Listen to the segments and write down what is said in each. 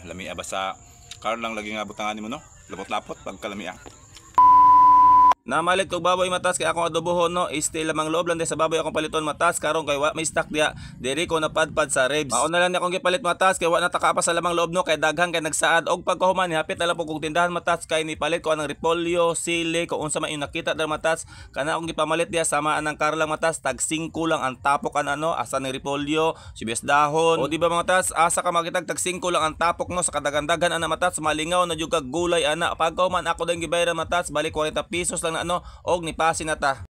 lamia basa. Karon lang lagi nga butangan mo no. Lapot-lapot pagkalamia. Namalit kog baboy matas kay akong adobohon no, still lamang loob lang sa baboy akong paliton matas karon kay wa may stock diya diri ko napadpad sa ribs. Mao na lang ni akong gipalit matas kay wa nataka pa sa lamang loob no, kay daghan kay nagsaad og pagkahuman ni hapit na lang kog tindahan matas kay ni palit ko anang repolyo, sili kung unsa man yung nakita dar matas kana akong gipamalit diya samaan ng karlang matas tag 5 lang ang tapok an ano asa ni repolyo, sibuyas dahon. O di ba mga matas asa ka makitag tag 5 lang ang tapok no sa kadagandagan ana matas malingaw na jud kag gulay ana pagkahuman ako dang gibayran matas balik 40 pesos lang na ano og nipasin na ta.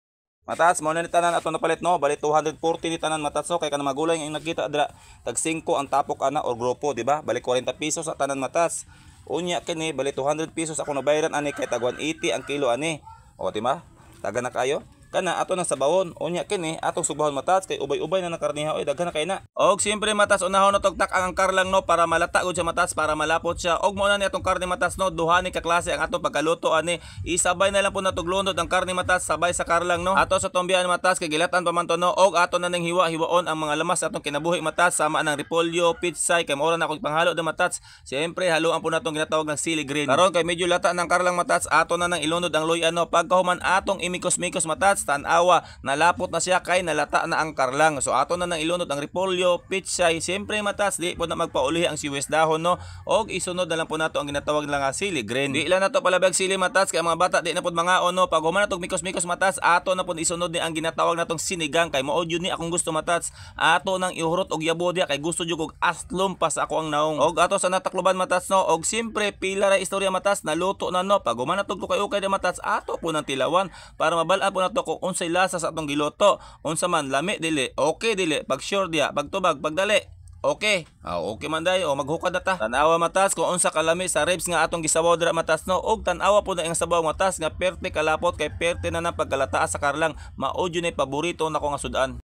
Matas mo na ni tanan ato napalit no, bali 240 ni tanan matas no kay kana magulay nga nakita dira tag 5 ang tapok ana or grupo di ba? Bali 40 pesos sa tanan matas. Unya kini bali 200 pesos ako nabayaran ani kay tag 180 ang kilo ani. O di ba? Taga na kayo. Kana ato nang sabawon unya kini atong subahon matas kay ubay-ubay na nakarniha oy daghan na kay na. Og siyempre matas unahon na tugtak ang karlang no para malata gud siya matas para malapot siya. Og mo na ni atong karne matas no duha ni ka klase ang atong pagkaluto ani. Isabay na lang po natuglunod ang karne matas sabay sa karlang no. Ato sa tombian matas kay gilatan pa man to no og ato na ning hiwa-hiwaon ang mga lamas atong kinabuhi matas sama ng repolyo, pitsay kay mora na ako panghalo de matas. Siyempre haluan po natong ginatawag ng sili green. Karon kay medyo lata ng karlang matas ato na nang ilunod ang loy ano pagkahuman atong imikos-mikos matas tanawa nalapot na siya kay nalata na ang karlang. So ato na nang ilunod ang repolyo, pitsay, siyempre matas di po na magpauli ang sibuyas dahon no og isunod na lang po nato ang ginatawag lang nga sili green. Di lang nato palabag sili matas kay mga bata di na pud mga no pag human natong mikos-mikos matas ato na pud isunod ni ang ginatawag natong sinigang kay mao jud ni akong gusto matas ato nang ihurot og yabo dia kay gusto jud og aslom pa sa ako ang naong. Og ato sa natakloban matas no og siyempre pila ra istorya matas naluto na no pag human natong ukay-ukay de matas ato po nang tilawan para mabal-an po nato kung unsay lasa sa atong giluto unsa man lami dili okay dili pag sure dia pag tubag pagdali okay okay man day o maghukad na ta. Tanawa matas kung unsa kalami sa ribs nga atong gisabaw dira matas no og tanawa po na ang sabaw matas nga perte kalapot kay perte na nang pagkalata sa karlang mao jud ni paborito nako nga sudan.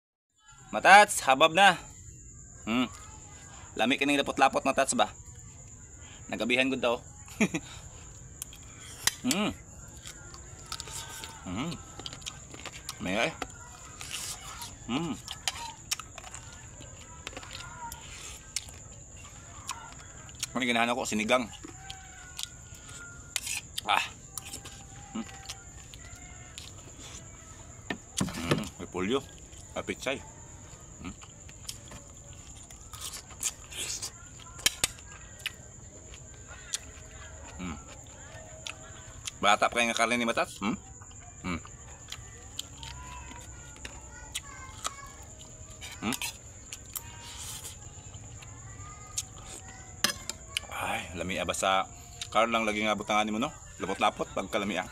Matats habab na lami kining lapot-lapot matats ba nagabihan gud daw. May ay. Ano ginahan ako? Sinigang. Repolyo. Pitsay. Bata pa kayo nga karne ni matas? Ay, lamia basa. Karon lang lagi nga butangan mo no. Lapot-lapot pagkalamia.